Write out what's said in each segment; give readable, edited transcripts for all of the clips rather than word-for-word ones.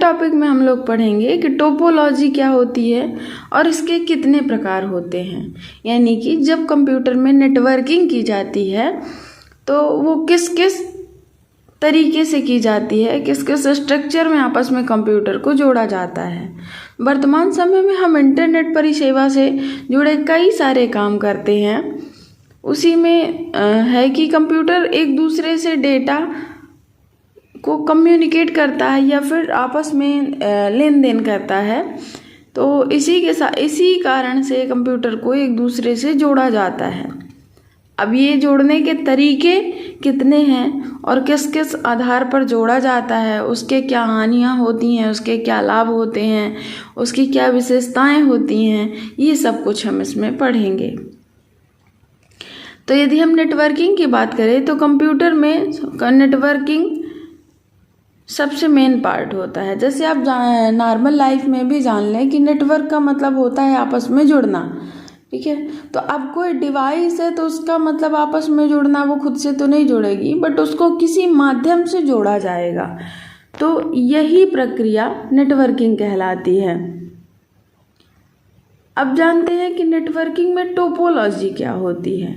Topic में हम लोग पढ़ेंगे कि टोपोलॉजी क्या होती है और इसके कितने प्रकार होते हैं। यानी कि जब कंप्यूटर में नेटवर्किंग की जाती है तो वो किस किस तरीके से की जाती है, किस किस स्ट्रक्चर में आपस में कंप्यूटर को जोड़ा जाता है। वर्तमान समय में हम इंटरनेट परिसेवा से जुड़े कई सारे काम करते हैं। उसी में है कि कंप्यूटर एक दूसरे से डेटा को कम्युनिकेट करता है या फिर आपस में लेन देन करता है। तो इसी कारण से कंप्यूटर को एक दूसरे से जोड़ा जाता है। अब ये जोड़ने के तरीके कितने हैं और किस किस आधार पर जोड़ा जाता है, उसके क्या हानियाँ होती हैं, उसके क्या लाभ होते हैं, उसकी क्या विशेषताएं होती हैं, ये सब कुछ हम इसमें पढ़ेंगे। तो यदि हम नेटवर्किंग की बात करें तो कंप्यूटर में नेटवर्किंग सबसे मेन पार्ट होता है। जैसे आप नॉर्मल लाइफ में भी जान लें कि नेटवर्क का मतलब होता है आपस में जुड़ना, ठीक है। तो अब कोई डिवाइस है तो उसका मतलब आपस में जुड़ना, वो खुद से तो नहीं जुड़ेगी बट उसको किसी माध्यम से जोड़ा जाएगा। तो यही प्रक्रिया नेटवर्किंग कहलाती है। अब जानते हैं कि नेटवर्किंग में टोपोलॉजी क्या होती है।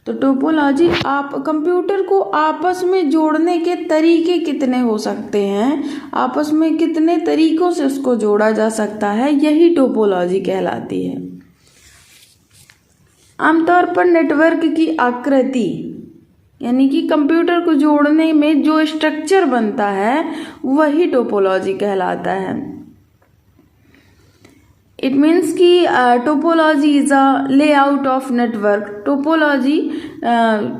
तो टोपोलॉजी आप कंप्यूटर को आपस में जोड़ने के तरीके कितने हो सकते हैं, आपस में कितने तरीकों से उसको जोड़ा जा सकता है, यही टोपोलॉजी कहलाती है। आमतौर पर नेटवर्क की आकृति यानी कि कंप्यूटर को जोड़ने में जो स्ट्रक्चर बनता है वही टोपोलॉजी कहलाता है। इट मीन्स कि topology is a layout of network.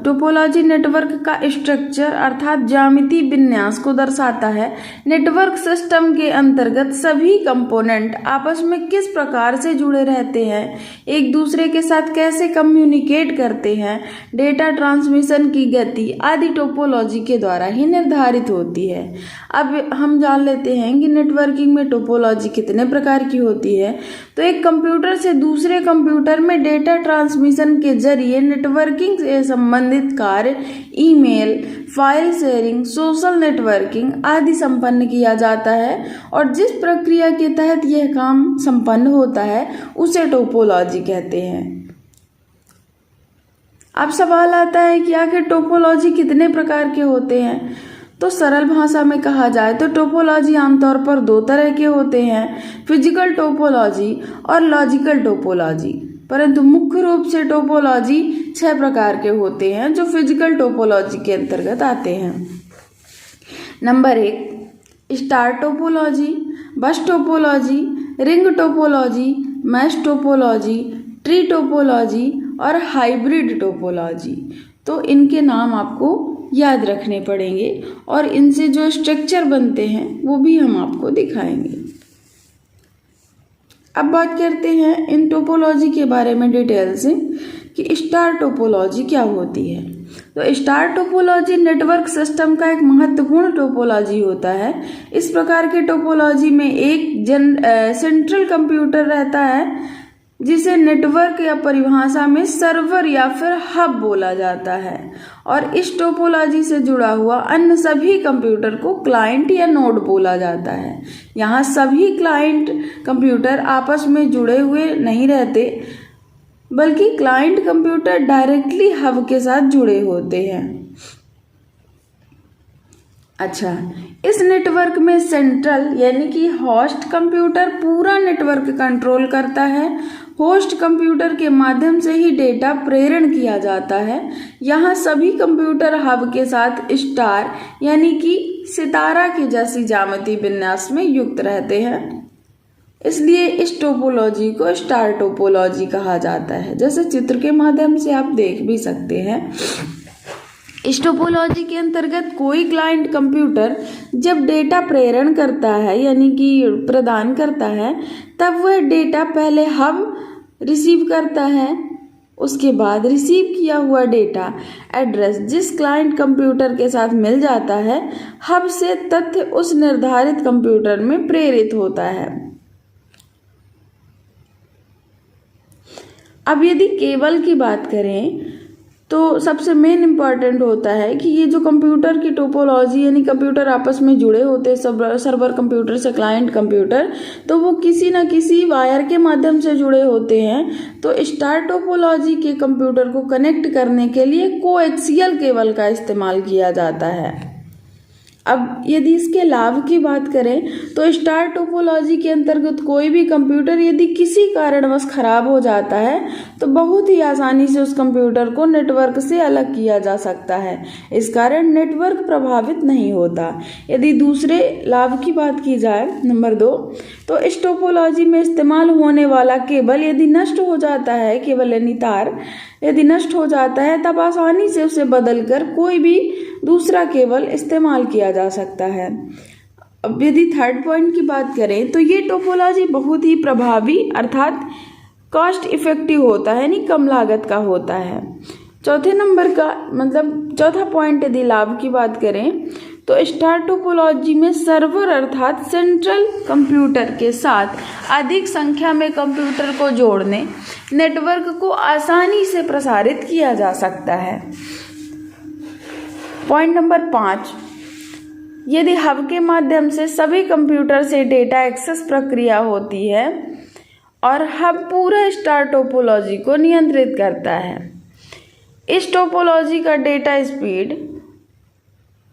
Topology network का स्ट्रक्चर अर्थात ज्यामिति विन्यास को दर्शाता है। नेटवर्क सिस्टम के अंतर्गत सभी कंपोनेंट आपस में किस प्रकार से जुड़े रहते हैं, एक दूसरे के साथ कैसे कम्युनिकेट करते हैं, डेटा ट्रांसमिशन की गति आदि टोपोलॉजी के द्वारा ही निर्धारित होती है। अब हम जान लेते हैं कि नेटवर्किंग में टोपोलॉजी कितने प्रकार की होती है। तो एक कंप्यूटर से दूसरे कंप्यूटर में डेटा ट्रांसमिशन के जरिए नेटवर्किंग से संबंधित कार्य email, file sharing, social networking आदि संपन्न किया जाता है और जिस प्रक्रिया के तहत यह काम संपन्न होता है उसे टोपोलॉजी कहते हैं। अब सवाल आता है कि आखिर टोपोलॉजी कितने प्रकार के होते हैं। तो सरल भाषा में कहा जाए तो टोपोलॉजी आमतौर पर दो तरह के होते हैं, फिजिकल टोपोलॉजी और लॉजिकल टोपोलॉजी। परंतु मुख्य रूप से टोपोलॉजी 6 प्रकार के होते हैं जो फिजिकल टोपोलॉजी के अंतर्गत आते हैं। नंबर 1 स्टार टोपोलॉजी, बस topology, ring topology, mesh topology, tree topology और हाइब्रिड टोपोलॉजी। तो इनके नाम आपको याद रखने पड़ेंगे और इनसे जो स्ट्रक्चर बनते हैं वो भी हम आपको दिखाएंगे। अब बात करते हैं इन टोपोलॉजी के बारे में डिटेल से कि स्टार टोपोलॉजी क्या होती है। तो स्टार टोपोलॉजी नेटवर्क सिस्टम का एक महत्वपूर्ण टोपोलॉजी होता है। इस प्रकार के टोपोलॉजी में एक सेंट्रल कंप्यूटर रहता है जिसे नेटवर्क या परिभाषा में सर्वर या फिर हब बोला जाता है और इस टोपोलॉजी से जुड़ा हुआ अन्य सभी कंप्यूटर को क्लाइंट या नोड बोला जाता है। यहाँ सभी क्लाइंट कंप्यूटर आपस में जुड़े हुए नहीं रहते बल्कि क्लाइंट कंप्यूटर डायरेक्टली हब के साथ जुड़े होते हैं। अच्छा, इस नेटवर्क में सेंट्रल यानी कि होस्ट कंप्यूटर पूरा नेटवर्क कंट्रोल करता है। होस्ट कंप्यूटर के माध्यम से ही डेटा प्रेरण किया जाता है। यहाँ सभी कंप्यूटर हब के साथ स्टार यानी कि सितारा की जैसी ज्यामिति विन्यास में युक्त रहते हैं। इसलिए इस टोपोलॉजी को स्टार टोपोलॉजी कहा जाता है। जैसे चित्र के माध्यम से आप देख भी सकते हैं। इस टोपोलॉजी के अंतर्गत कोई क्लाइंट कंप्यूटर जब डेटा प्रेरण करता है यानी कि प्रदान करता है तब वह डेटा पहले हब रिसीव करता है। उसके बाद रिसीव किया हुआ डेटा एड्रेस जिस क्लाइंट कंप्यूटर के साथ मिल जाता है हब से तथ्य उस निर्धारित कंप्यूटर में प्रेरित होता है। अब यदि केबल की बात करें तो सबसे मेन इम्पॉर्टेंट होता है कि ये जो कंप्यूटर की टोपोलॉजी यानी कंप्यूटर आपस में जुड़े होते हैं, सब सर्वर कंप्यूटर से क्लाइंट कंप्यूटर, तो वो किसी न किसी वायर के माध्यम से जुड़े होते हैं। तो स्टार टोपोलॉजी के कंप्यूटर को कनेक्ट करने के लिए कोएक्सियल केबल का इस्तेमाल किया जाता है। अब यदि इसके लाभ की बात करें तो स्टार टोपोलॉजी के अंतर्गत कोई भी कंप्यूटर यदि किसी कारणवश खराब हो जाता है तो बहुत ही आसानी से उस कंप्यूटर को नेटवर्क से अलग किया जा सकता है। इस कारण नेटवर्क प्रभावित नहीं होता। यदि दूसरे लाभ की बात की जाए, नंबर 2, तो इस टोपोलॉजी में इस्तेमाल होने वाला केबल यदि नष्ट हो जाता है, केबल यानी तार यदि नष्ट हो जाता है तब आसानी से उसे बदलकर कोई भी दूसरा केबल इस्तेमाल किया जा सकता है। अब यदि थर्ड पॉइंट की बात करें तो ये टोपोलॉजी बहुत ही प्रभावी अर्थात कॉस्ट इफेक्टिव होता है, यानी कम लागत का होता है। चौथे नंबर का मतलब चौथा पॉइंट यदि लाभ की बात करें तो स्टार टोपोलॉजी में सर्वर अर्थात सेंट्रल कंप्यूटर के साथ अधिक संख्या में कंप्यूटर को जोड़ने नेटवर्क को आसानी से प्रसारित किया जा सकता है। पॉइंट नंबर 5, यदि हब के माध्यम से सभी कंप्यूटर से डेटा एक्सेस प्रक्रिया होती है और हब पूरा स्टार टोपोलॉजी को नियंत्रित करता है। इस टोपोलॉजी का डेटा स्पीड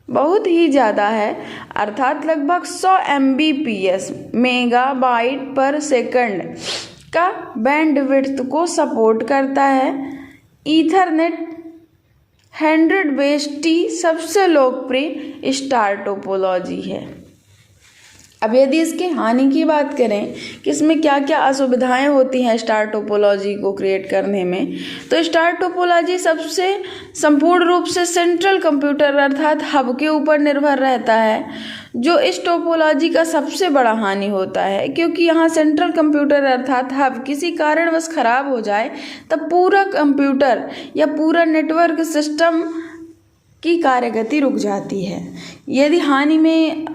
बहुत ही ज़्यादा है अर्थात लगभग 100 Mbps मेगाबाइट पर सेकंड का बैंडविड्थ को सपोर्ट करता है। ईथरनेट 100 सबसे लोकप्रिय स्टार टोपोलॉजी है। अब यदि इसकी हानि की बात करें कि इसमें क्या क्या असुविधाएं होती हैं स्टार टोपोलॉजी को क्रिएट करने में, तो स्टार टोपोलॉजी सबसे संपूर्ण रूप से सेंट्रल कंप्यूटर अर्थात हब के ऊपर निर्भर रहता है, जो इस टोपोलॉजी का सबसे बड़ा हानि होता है, क्योंकि यहाँ सेंट्रल कंप्यूटर अर्थात हब किसी कारणवश खराब हो जाए तब पूरा कंप्यूटर या पूरा नेटवर्क सिस्टम की कार्यगति रुक जाती है। यदि हानि में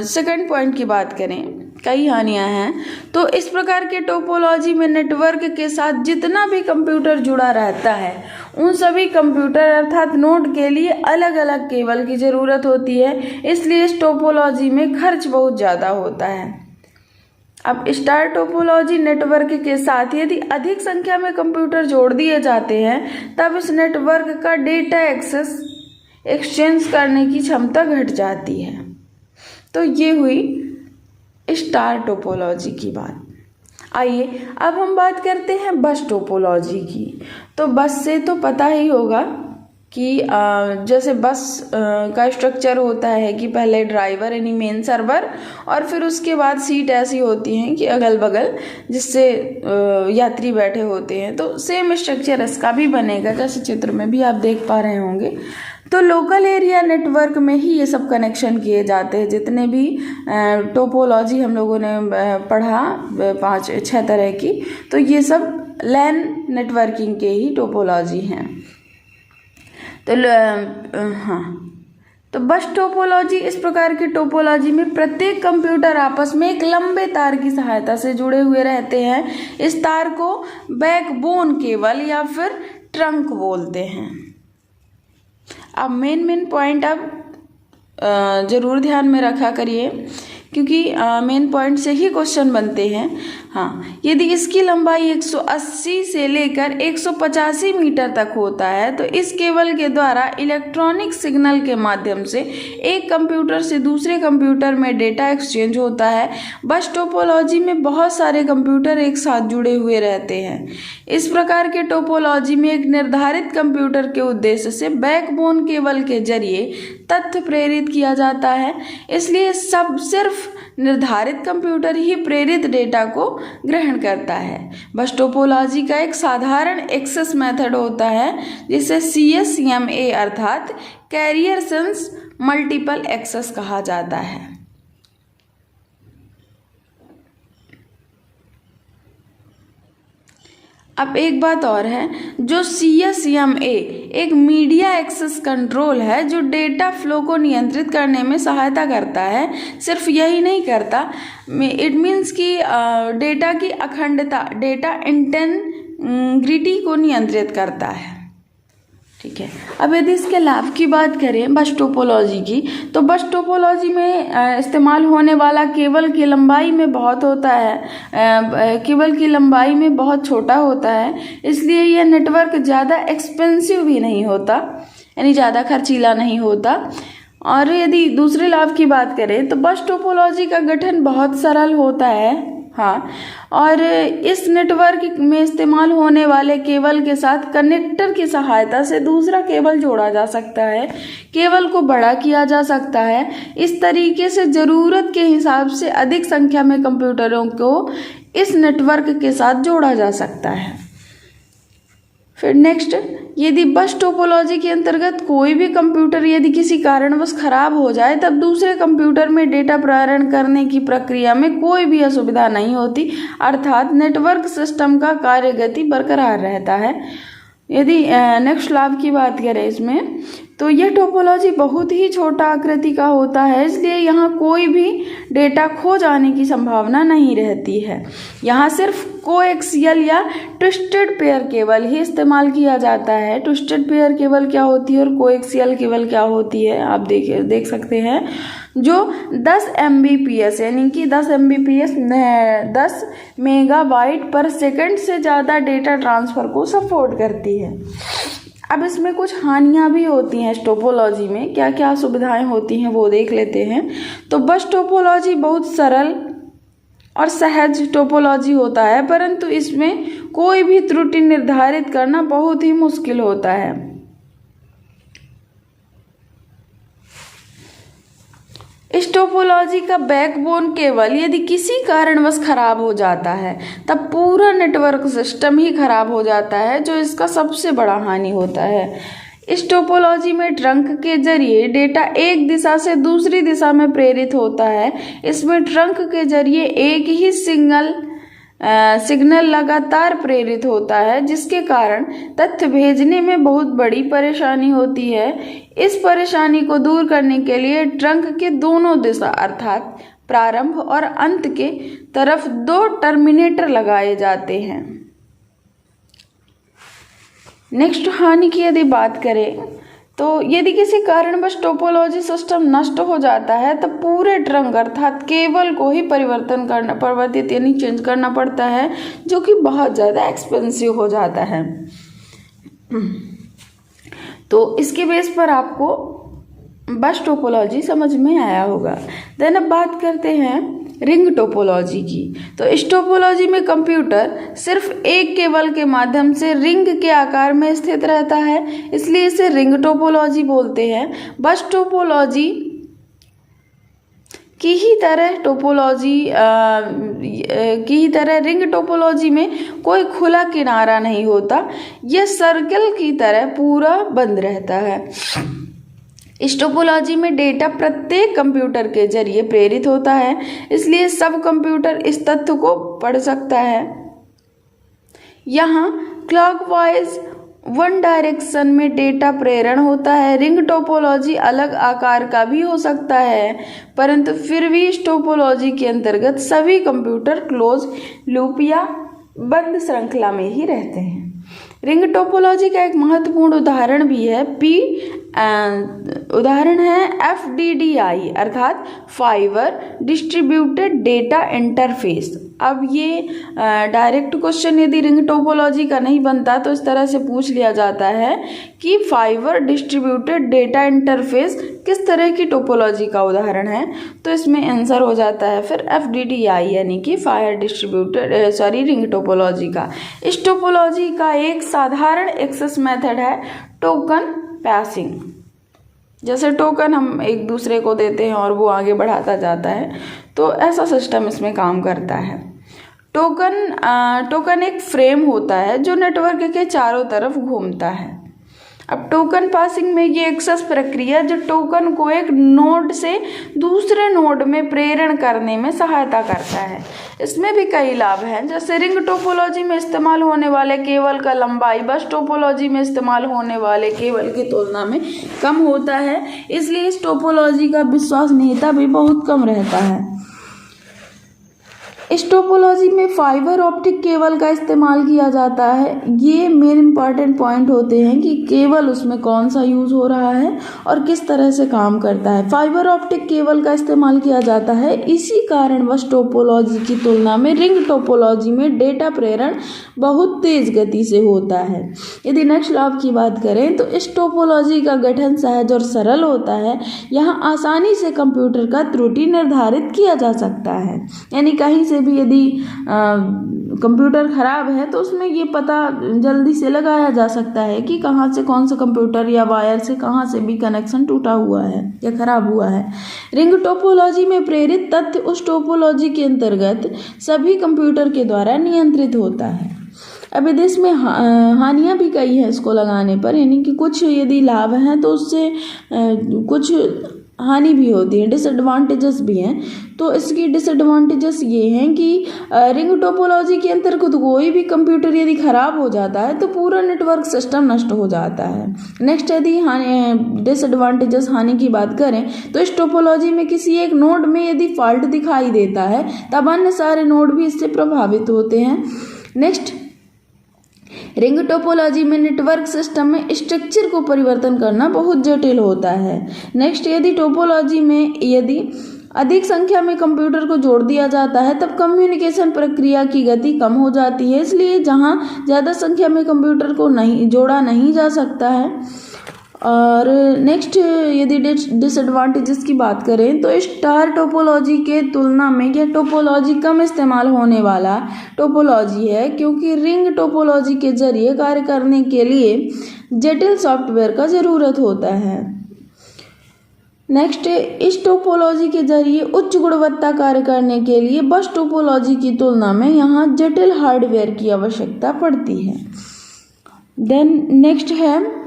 सेकंड पॉइंट की बात करें, कई हानियां हैं। तो इस प्रकार के टोपोलॉजी में नेटवर्क के साथ जितना भी कंप्यूटर जुड़ा रहता है उन सभी कंप्यूटर अर्थात नोड के लिए अलग अलग केबल की ज़रूरत होती है, इसलिए इस टोपोलॉजी में खर्च बहुत ज़्यादा होता है। अब स्टार टोपोलॉजी नेटवर्क के साथ यदि अधिक संख्या में कंप्यूटर जोड़ दिए जाते हैं तब इस नेटवर्क का डेटा एक्सचेंज करने की क्षमता घट जाती है। तो ये हुई स्टार टोपोलॉजी की बात। आइए अब हम बात करते हैं बस टोपोलॉजी की। तो बस से तो पता ही होगा कि जैसे बस का स्ट्रक्चर होता है कि पहले ड्राइवर यानी मेन सर्वर और फिर उसके बाद सीट ऐसी होती हैं कि अगल बगल जिससे यात्री बैठे होते हैं। तो सेम स्ट्रक्चर इसका भी बनेगा, जैसे चित्र में भी आप देख पा रहे होंगे। तो लोकल एरिया नेटवर्क में ही ये सब कनेक्शन किए जाते हैं। जितने भी टोपोलॉजी हम लोगों ने पढ़ा 5-6 तरह की, तो ये सब लैन नेटवर्किंग के ही टोपोलॉजी हैं। तो तो बस टोपोलॉजी इस प्रकार की टोपोलॉजी में प्रत्येक कंप्यूटर आपस में एक लंबे तार की सहायता से जुड़े हुए रहते हैं। इस तार को बैकबोन केबल या फिर ट्रंक बोलते हैं। अब मेन पॉइंट अब ज़रूर ध्यान में रखा करिए, क्योंकि मेन पॉइंट से ही क्वेश्चन बनते हैं। हाँ, यदि इसकी लंबाई 180 से लेकर 185 मीटर तक होता है तो इस केबल के द्वारा इलेक्ट्रॉनिक सिग्नल के माध्यम से एक कंप्यूटर से दूसरे कंप्यूटर में डेटा एक्सचेंज होता है। बस टोपोलॉजी में बहुत सारे कंप्यूटर एक साथ जुड़े हुए रहते हैं। इस प्रकार के टोपोलॉजी में एक निर्धारित कंप्यूटर के उद्देश्य से बैकबोन केबल के जरिए तथ्य प्रेरित किया जाता है, इसलिए सिर्फ निर्धारित कंप्यूटर ही प्रेरित डेटा को ग्रहण करता है। बस टोपोलॉजी का एक साधारण एक्सेस मेथड होता है जिसे CSMA अर्थात कैरियर सेंस मल्टीपल एक्सेस कहा जाता है। अब एक बात और है, जो CSMA एक मीडिया एक्सेस कंट्रोल है जो डेटा फ्लो को नियंत्रित करने में सहायता करता है। सिर्फ यही नहीं करता, इट मीन्स कि डेटा की अखंडता, डेटा इंटेग्रिटी को नियंत्रित करता है। ठीक है। अब यदि इसके लाभ की बात करें बस टोपोलॉजी की, तो बस टोपोलॉजी में इस्तेमाल होने वाला केबल की लंबाई में बहुत होता है, केबल की लंबाई में बहुत छोटा होता है, इसलिए यह नेटवर्क ज़्यादा एक्सपेंसिव भी नहीं होता, यानी ज़्यादा खर्चीला नहीं होता। और यदि दूसरे लाभ की बात करें तो बस टोपोलॉजी का गठन बहुत सरल होता है, हाँ, और इस नेटवर्क में इस्तेमाल होने वाले केबल के साथ कनेक्टर की सहायता से दूसरा केबल जोड़ा जा सकता है, केबल को बड़ा किया जा सकता है। इस तरीके से ज़रूरत के हिसाब से अधिक संख्या में कंप्यूटरों को इस नेटवर्क के साथ जोड़ा जा सकता है। फिर नेक्स्ट, यदि बस टोपोलॉजी के अंतर्गत कोई भी कंप्यूटर यदि किसी कारणवश खराब हो जाए तब दूसरे कंप्यूटर में डेटा प्रेरण करने की प्रक्रिया में कोई भी असुविधा नहीं होती, अर्थात नेटवर्क सिस्टम का कार्यगति बरकरार रहता है। यदि नेक्स्ट लाभ की बात करें इसमें, तो यह टोपोलॉजी बहुत ही छोटा आकृति का होता है, इसलिए यहाँ कोई भी डेटा खो जाने की संभावना नहीं रहती है। यहाँ सिर्फ कोएक्सियल या ट्विस्टेड पेयर केबल ही इस्तेमाल किया जाता है। ट्विस्टेड पेयर केबल क्या होती है और कोएक्सियल केबल क्या होती है आप देख सकते हैं, जो 10 Mbps यानी कि 10 Mbps 10 मेगाबाइट पर सेकंड से ज़्यादा डेटा ट्रांसफ़र को सपोर्ट करती है। अब इसमें कुछ हानियां भी होती हैं इस टोपोलॉजी में, क्या क्या सुविधाएं होती हैं वो देख लेते हैं। तो बस टोपोलॉजी बहुत सरल और सहज टोपोलॉजी होता है, परंतु इसमें कोई भी त्रुटि निर्धारित करना बहुत ही मुश्किल होता है। इस टोपोलॉजी का बैकबोन केबल यदि किसी कारणवश खराब हो जाता है तब पूरा नेटवर्क सिस्टम ही खराब हो जाता है, जो इसका सबसे बड़ा हानि होता है। इस टोपोलॉजी में ट्रंक के जरिए डेटा एक दिशा से दूसरी दिशा में प्रेरित होता है। इसमें ट्रंक के जरिए एक ही सिग्नल लगातार प्रेरित होता है, जिसके कारण तथ्य भेजने में बहुत बड़ी परेशानी होती है। इस परेशानी को दूर करने के लिए ट्रंक के दोनों दिशा अर्थात प्रारंभ और अंत के तरफ 2 टर्मिनेटर लगाए जाते हैं। नेक्स्ट हानि की यदि बात करें तो यदि किसी कारणवश टोपोलॉजी सिस्टम नष्ट हो जाता है तब पूरे ट्रंक अर्थात केबल को ही परिवर्तित यानी चेंज करना पड़ता है, जो कि बहुत ज़्यादा एक्सपेंसिव हो जाता है। तो इसके बेस पर आपको बस टोपोलॉजी समझ में आया होगा। देन अब बात करते हैं रिंग टोपोलॉजी की। तो इस टोपोलॉजी में कंप्यूटर सिर्फ एक केबल के माध्यम से रिंग के आकार में स्थित रहता है, इसलिए इसे रिंग टोपोलॉजी बोलते हैं। बस टोपोलॉजी की ही तरह रिंग टोपोलॉजी में कोई खुला किनारा नहीं होता, यह सर्कल की तरह पूरा बंद रहता है। इस टोपोलॉजी में डेटा प्रत्येक कंप्यूटर के जरिए प्रेरित होता है, इसलिए सब कंप्यूटर इस तथ्य को पढ़ सकता है। यहाँ क्लॉकवाइज 1 डायरेक्शन में डेटा प्रेरण होता है। रिंग टोपोलॉजी अलग आकार का भी हो सकता है, परंतु फिर भी इस टोपोलॉजी के अंतर्गत सभी कंप्यूटर क्लोज लूप या बंद श्रृंखला में ही रहते हैं। रिंग टोपोलॉजी का एक महत्वपूर्ण उदाहरण भी है उदाहरण है FDDI अर्थात फाइबर डिस्ट्रीब्यूटेड डेटा इंटरफेस। अब ये डायरेक्ट क्वेश्चन यदि रिंग टोपोलॉजी का नहीं बनता तो इस तरह से पूछ लिया जाता है कि फाइबर डिस्ट्रीब्यूटेड डेटा इंटरफेस किस तरह की टोपोलॉजी का उदाहरण है, तो इसमें आंसर हो जाता है फिर FDDI यानी कि रिंग टोपोलॉजी का। इस टोपोलॉजी का एक साधारण एक्सेस मेथड है टोकन पासिंग। जैसे टोकन हम एक दूसरे को देते हैं और वो आगे बढ़ाता जाता है, तो ऐसा सिस्टम इसमें काम करता है। टोकन एक फ्रेम होता है जो नेटवर्क के चारों तरफ घूमता है। अब टोकन पासिंग में ये एक्सेस प्रक्रिया जो टोकन को एक नोड से दूसरे नोड में प्रेरण करने में सहायता करता है। इसमें भी कई लाभ हैं, जैसे रिंग टोपोलॉजी में इस्तेमाल होने वाले केबल का लंबाई बस टोपोलॉजी में इस्तेमाल होने वाले केबल की तुलना में कम होता है, इसलिए इस टोपोलॉजी का विश्वसनीयता भी बहुत कम रहता है। इस टोपोलॉजी में फाइबर ऑप्टिक केबल का इस्तेमाल किया जाता है। ये मेन इंपॉर्टेंट पॉइंट होते हैं कि केबल उसमें कौन सा यूज़ हो रहा है और किस तरह से काम करता है। फाइबर ऑप्टिक केबल का इस्तेमाल किया जाता है, इसी कारणवश टोपोलॉजी की तुलना में रिंग टोपोलॉजी में डेटा प्रेरण बहुत तेज़ गति से होता है। यदि नेक्स्ट लाभ की बात करें तो इस टोपोलॉजी का गठन सहज और सरल होता है। यहाँ आसानी से कंप्यूटर का त्रुटि निर्धारित किया जा सकता है, यानी कहीं से भी यदि कंप्यूटर ख़राब है तो उसमें ये पता जल्दी से लगाया जा सकता है कि कहाँ से कौन सा कंप्यूटर या वायर से कहाँ से भी कनेक्शन टूटा हुआ है या ख़राब हुआ है। रिंग टोपोलॉजी में प्रेरित तथ्य उस टोपोलॉजी के अंतर्गत सभी कंप्यूटर के द्वारा नियंत्रित होता है। अब यदि इसमें हानियाँ भी कई हैं इसको लगाने पर, यानी कि कुछ यदि लाभ हैं तो उससे कुछ हानि भी होती है, डिसएडवांटेजेस भी हैं। तो इसकी डिसएडवांटेजेस ये हैं कि रिंग टोपोलॉजी के अंतर्गत कोई भी कंप्यूटर यदि ख़राब हो जाता है तो पूरा नेटवर्क सिस्टम नष्ट हो जाता है। नेक्स्ट यदि डिसएडवांटेजेस हानि की बात करें तो इस टोपोलॉजी में किसी एक नोड में यदि फॉल्ट दिखाई देता है तब अन्य सारे नोड भी इससे प्रभावित होते हैं। नेक्स्ट, रिंग टोपोलॉजी में नेटवर्क सिस्टम में स्ट्रक्चर को परिवर्तन करना बहुत जटिल होता है। नेक्स्ट, यदि टोपोलॉजी में यदि अधिक संख्या में कंप्यूटर को जोड़ दिया जाता है तब कम्युनिकेशन प्रक्रिया की गति कम हो जाती है, इसलिए जहां ज़्यादा संख्या में कंप्यूटर को जोड़ा नहीं जा सकता है। और नेक्स्ट, यदि डिसएडवांटेजेस की बात करें तो स्टार टोपोलॉजी के तुलना में यह टोपोलॉजी कम इस्तेमाल होने वाला टोपोलॉजी है, क्योंकि रिंग टोपोलॉजी के जरिए कार्य करने के लिए जटिल सॉफ्टवेयर का ज़रूरत होता है। नेक्स्ट, इस टोपोलॉजी के जरिए उच्च गुणवत्ता कार्य करने के लिए बस टोपोलॉजी की तुलना में यहाँ जटिल हार्डवेयर की आवश्यकता पड़ती है। देन नेक्स्ट है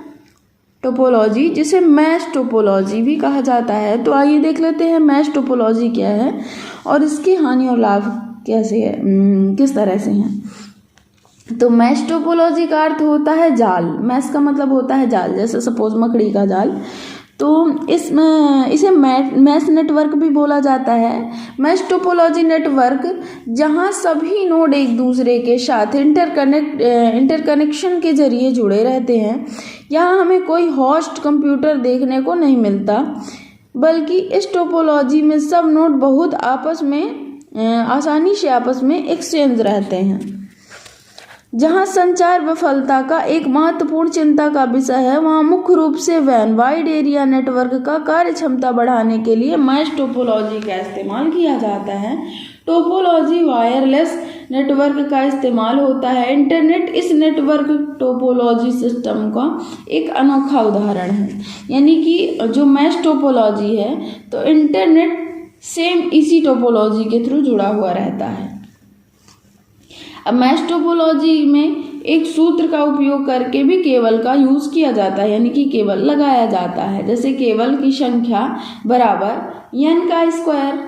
टोपोलॉजी, जिसे मैश टोपोलॉजी भी कहा जाता है। तो आइए देख लेते हैं मैश टोपोलॉजी क्या है और इसकी हानि और लाभ कैसे है, किस तरह से हैं। तो मैश टोपोलॉजी का अर्थ होता है जाल। मैश का मतलब होता है जाल, जैसे सपोज मकड़ी का जाल। तो इसे मैश नेटवर्क भी बोला जाता है। मैश टोपोलॉजी नेटवर्क जहां सभी नोड एक दूसरे के साथ इंटरकनेक्शन के जरिए जुड़े रहते हैं। यहाँ हमें कोई होस्ट कंप्यूटर देखने को नहीं मिलता, बल्कि इस टोपोलॉजी में सब नोड बहुत आसानी से आपस में एक्सचेंज रहते हैं। जहां संचार विफलता का एक महत्वपूर्ण चिंता का विषय है, वहां मुख्य रूप से वैन वाइड एरिया नेटवर्क का कार्य क्षमता बढ़ाने के लिए मैश टोपोलॉजी का इस्तेमाल किया जाता है। टोपोलॉजी वायरलेस नेटवर्क का इस्तेमाल होता है। इंटरनेट इस नेटवर्क टोपोलॉजी सिस्टम का एक अनोखा उदाहरण है, यानी कि जो मैश टोपोलॉजी है तो इंटरनेट सेम इसी टोपोलॉजी के थ्रू जुड़ा हुआ रहता है। अब मैश टोपोलॉजी में एक सूत्र का उपयोग करके भी केबल का यूज़ किया जाता है, यानी कि केबल लगाया जाता है। जैसे केबल की संख्या बराबर n का स्क्वायर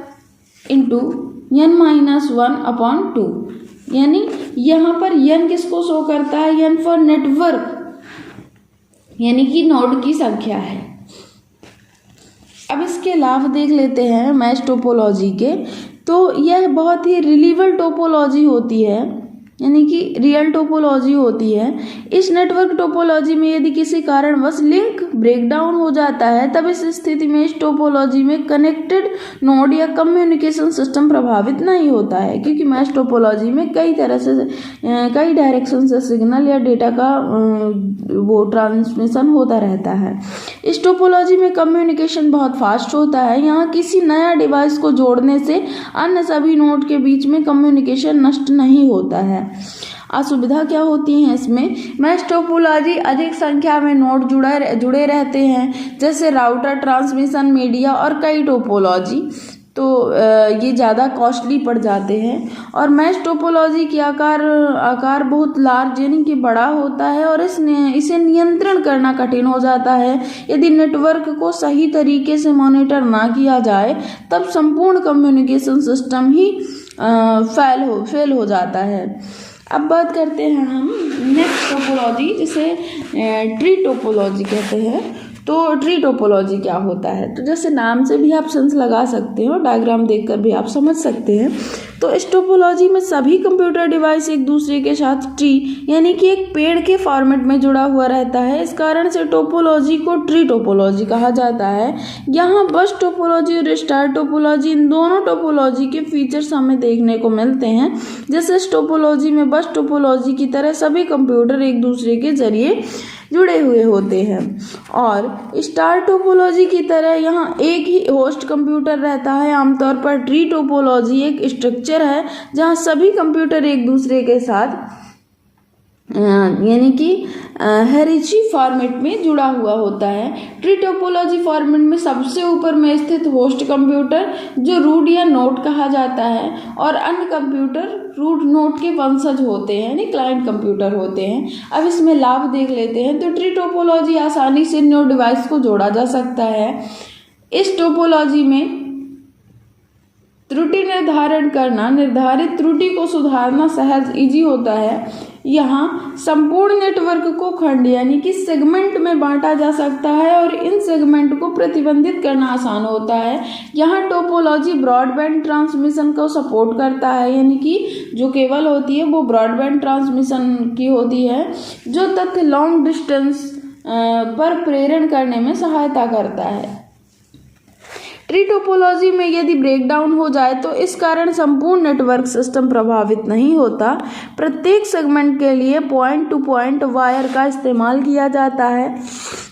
इंटू n-1/2, यानी यहाँ पर n किसको शो करता है, n फॉर नेटवर्क, यानी कि नोड की संख्या है। अब इसके लाभ देख लेते हैं मैश टोपोलॉजी के। तो यह बहुत ही रिलीवेबल टोपोलॉजी होती है, यानी कि रियल टोपोलॉजी होती है। इस नेटवर्क टोपोलॉजी में यदि किसी कारणवश लिंक ब्रेकडाउन हो जाता है तब इस स्थिति में इस टोपोलॉजी में कनेक्टेड नोड या कम्युनिकेशन सिस्टम प्रभावित नहीं होता है, क्योंकि मैश टोपोलॉजी में कई डायरेक्शन से सिग्नल या डेटा का वो ट्रांसमिशन होता रहता है। इस टोपोलॉजी में कम्युनिकेशन बहुत फास्ट होता है। यहाँ किसी नया डिवाइस को जोड़ने से अन्य सभी नोड के बीच में कम्युनिकेशन नष्ट नहीं होता है। असुविधा क्या होती है इसमें, मैश टोपोलॉजी अधिक संख्या में नोड जुड़े रहते हैं, जैसे राउटर, ट्रांसमिशन मीडिया और कई टोपोलॉजी। तो ये ज़्यादा कॉस्टली पड़ जाते हैं। और मैश टोपोलॉजी की आकार बहुत लार्ज, यानी कि बड़ा होता है और इसे नियंत्रण करना कठिन हो जाता है। यदि नेटवर्क को सही तरीके से मॉनिटर ना किया जाए तब संपूर्ण कम्युनिकेशन सिस्टम ही फेल हो जाता है। अब बात करते हैं हम नेक्स्ट टोपोलॉजी, जिसे ट्री टोपोलॉजी कहते हैं। तो ट्री टोपोलॉजी क्या होता है, तो जैसे नाम से भी आप सेंस लगा सकते हो, डायग्राम देखकर भी आप समझ सकते हैं। तो इस टोपोलॉजी में सभी कंप्यूटर डिवाइस एक दूसरे के साथ ट्री यानी कि एक पेड़ के फॉर्मेट में जुड़ा हुआ रहता है। इस कारण से टोपोलॉजी को ट्री टोपोलॉजी कहा जाता है। यहाँ बस टोपोलॉजी और स्टार टोपोलॉजी, इन दोनों टोपोलॉजी के फीचर्स हमें देखने को मिलते हैं। जैसे इस टोपोलॉजी में बस टोपोलॉजी की तरह सभी कंप्यूटर एक दूसरे के जरिए जुड़े हुए होते हैं, और स्टार टोपोलॉजी की तरह यहाँ एक ही होस्ट कंप्यूटर रहता है। आमतौर पर ट्री टोपोलॉजी एक स्ट्रक्चर है जहाँ सभी कंप्यूटर एक दूसरे के साथ यानी कि हेरिची फॉर्मेट में जुड़ा हुआ होता है। ट्री टोपोलॉजी फॉर्मेट में सबसे ऊपर में स्थित होस्ट कंप्यूटर जो रूट या नोड कहा जाता है, और अन्य कंप्यूटर रूट नोड के वंशज होते हैं यानी क्लाइंट कंप्यूटर होते हैं। अब इसमें लाभ देख लेते हैं। तो ट्री टोपोलॉजी आसानी से न्यू डिवाइस को जोड़ा जा सकता है। इस टोपोलॉजी में त्रुटि निर्धारण करना, निर्धारित त्रुटि को सुधारना सहज इजी होता है। यहाँ संपूर्ण नेटवर्क को खंड यानी कि सेगमेंट में बांटा जा सकता है और इन सेगमेंट को प्रतिबंधित करना आसान होता है। यहाँ टोपोलॉजी ब्रॉडबैंड ट्रांसमिशन को सपोर्ट करता है, यानी कि जो केबल होती है वो ब्रॉडबैंड ट्रांसमिशन की होती है, जो तथ्य लॉन्ग डिस्टेंस पर प्रेरण करने में सहायता करता है। ट्री टोपोलॉजी में यदि ब्रेकडाउन हो जाए तो इस कारण संपूर्ण नेटवर्क सिस्टम प्रभावित नहीं होता। प्रत्येक सेगमेंट के लिए पॉइंट टू पॉइंट वायर का इस्तेमाल किया जाता है।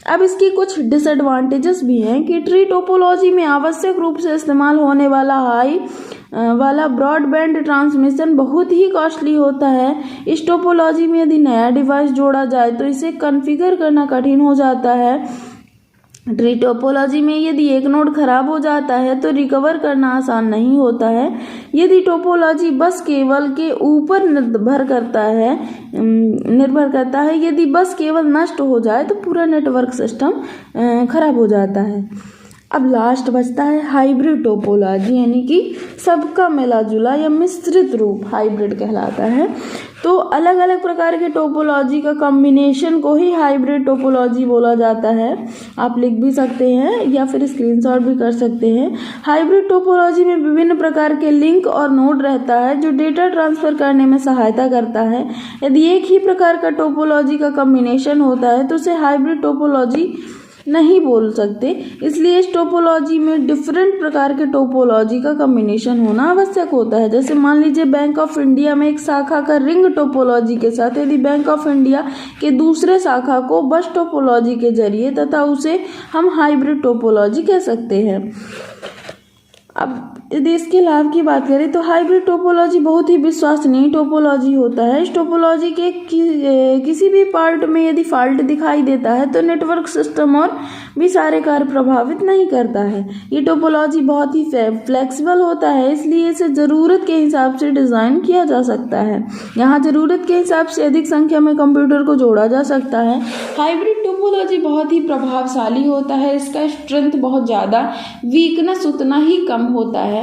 अब इसकी कुछ डिसएडवांटेजेस भी हैं कि ट्री टोपोलॉजी में आवश्यक रूप से इस्तेमाल होने वाला ब्रॉडबैंड ट्रांसमिशन बहुत ही कॉस्टली होता है। इस टोपोलॉजी में यदि नया डिवाइस जोड़ा जाए तो इसे कॉन्फ़िगर करना कठिन हो जाता है। ट्री टोपोलॉजी में यदि एक नोड खराब हो जाता है तो रिकवर करना आसान नहीं होता है। यदि टोपोलॉजी बस केबल के ऊपर निर्भर करता है, यदि बस केबल नष्ट हो जाए तो पूरा नेटवर्क सिस्टम खराब हो जाता है। अब लास्ट बचता है हाइब्रिड टोपोलॉजी, यानी कि सबका मिला जुला या मिश्रित रूप हाइब्रिड कहलाता है। तो अलग अलग प्रकार के टोपोलॉजी का कॉम्बिनेशन को ही हाइब्रिड टोपोलॉजी बोला जाता है। आप लिख भी सकते हैं या फिर स्क्रीनशॉट भी कर सकते हैं। हाइब्रिड टोपोलॉजी में विभिन्न प्रकार के लिंक और नोड रहता है जो डेटा ट्रांसफर करने में सहायता करता है। यदि एक ही प्रकार का टोपोलॉजी का कॉम्बिनेशन होता है तो उसे हाइब्रिड टोपोलॉजी नहीं बोल सकते। इसलिए इस टोपोलॉजी में डिफरेंट प्रकार के टोपोलॉजी का कॉम्बिनेशन होना आवश्यक होता है। जैसे मान लीजिए बैंक ऑफ इंडिया में एक शाखा का रिंग टोपोलॉजी के साथ यदि बैंक ऑफ इंडिया के दूसरे शाखा को बस टोपोलॉजी के जरिए, तथा उसे हम हाइब्रिड टोपोलॉजी कह सकते हैं। अब यदि इसके लाभ की बात करें तो हाइब्रिड टोपोलॉजी बहुत ही विश्वसनीय टोपोलॉजी होता है। इस टोपोलॉजी के किसी भी पार्ट में यदि फॉल्ट दिखाई देता है तो नेटवर्क सिस्टम और भी सारे कार्य प्रभावित नहीं करता है। ये टोपोलॉजी बहुत ही फ्लेक्सिबल होता है, इसलिए इसे ज़रूरत के हिसाब से डिज़ाइन किया जा सकता है। यहाँ ज़रूरत के हिसाब से अधिक संख्या में कंप्यूटर को जोड़ा जा सकता है। हाइब्रिड टोपोलॉजी बहुत ही प्रभावशाली होता है, इसका स्ट्रेंथ बहुत ज़्यादा, वीकनेस उतना ही कम होता है।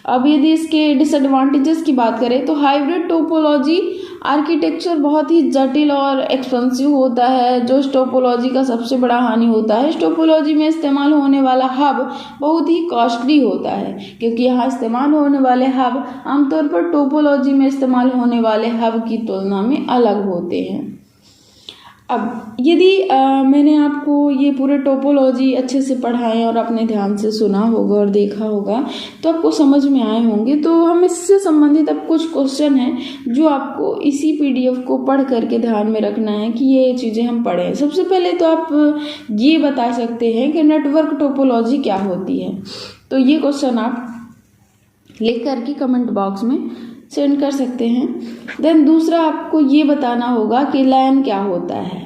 अब यदि इसके डिसएडवांटेजेस की बात करें तो हाइब्रिड टोपोलॉजी आर्किटेक्चर बहुत ही जटिल और एक्सपेंसिव होता है, जो इस टोपोलॉजी का सबसे बड़ा हानि होता है। इस टोपोलॉजी में इस्तेमाल होने वाला हब बहुत ही कॉस्टली होता है, क्योंकि यहाँ इस्तेमाल होने वाले हब आमतौर पर टोपोलॉजी में इस्तेमाल होने वाले हब की तुलना में अलग होते हैं। अब यदि मैंने आपको ये पूरे टोपोलॉजी अच्छे से पढ़ाए और अपने ध्यान से सुना होगा और देखा होगा तो आपको समझ में आए होंगे। तो हम इससे संबंधित अब कुछ क्वेश्चन हैं जो आपको इसी पीडीएफ को पढ़ करके ध्यान में रखना है कि ये चीज़ें हम पढ़ें। सबसे पहले तो आप ये बता सकते हैं कि नेटवर्क टोपोलॉजी क्या होती है। तो ये क्वेश्चन आप लिख करके कमेंट बॉक्स में सेंड कर सकते हैं। देन दूसरा आपको ये बताना होगा कि लैन क्या होता है,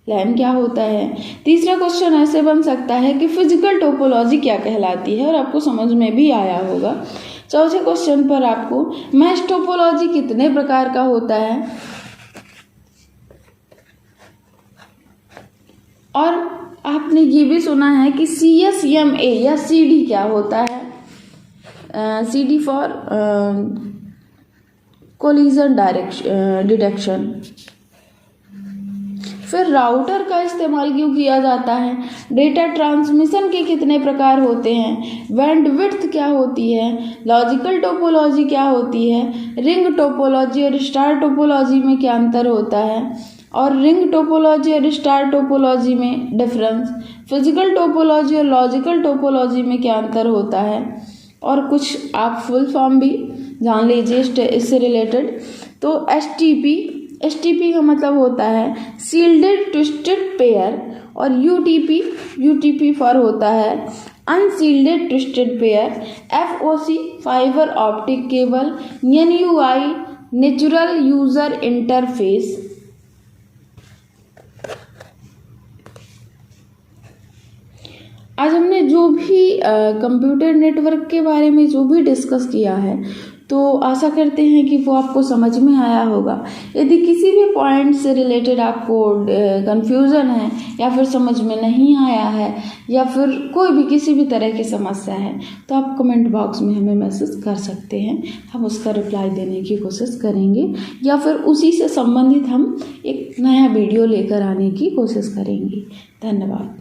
लैन क्या होता है। तीसरा क्वेश्चन ऐसे बन सकता है कि फिजिकल टोपोलॉजी क्या कहलाती है, और आपको समझ में भी आया होगा। चौथे क्वेश्चन पर आपको मैश टोपोलॉजी कितने प्रकार का होता है, और आपने ये भी सुना है कि CSMA या CD क्या होता है। CD for collision detection. फिर राउटर का इस्तेमाल क्यों किया जाता है, डेटा ट्रांसमिशन के कितने प्रकार होते हैं, बैंडविड्थ क्या होती है, लॉजिकल टोपोलॉजी क्या होती है, रिंग टोपोलॉजी और स्टार टोपोलॉजी में क्या अंतर होता है, और रिंग टोपोलॉजी और स्टार टोपोलॉजी में डिफरेंस, फिजिकल टोपोलॉजी और लॉजिकल टोपोलॉजी में क्या अंतर होता है, और कुछ आप फुल फॉर्म भी जान लीजिए इससे रिलेटेड। तो एसटीपी का मतलब होता है सील्डेड ट्विस्टेड पेयर, और यूटीपी फॉर होता है unshielded twisted pair, FOC fibre optic cable, NUI natural user interface. आज हमने जो भी कंप्यूटर नेटवर्क के बारे में जो भी डिस्कस किया है, तो आशा करते हैं कि वो आपको समझ में आया होगा। यदि किसी भी पॉइंट से रिलेटेड आपको कन्फ्यूज़न है, या फिर समझ में नहीं आया है, या फिर कोई भी किसी भी तरह की समस्या है, तो आप कमेंट बॉक्स में हमें मैसेज कर सकते हैं, हम उसका रिप्लाई देने की कोशिश करेंगे, या फिर उसी से संबंधित हम एक नया वीडियो लेकर आने की कोशिश करेंगे। धन्यवाद।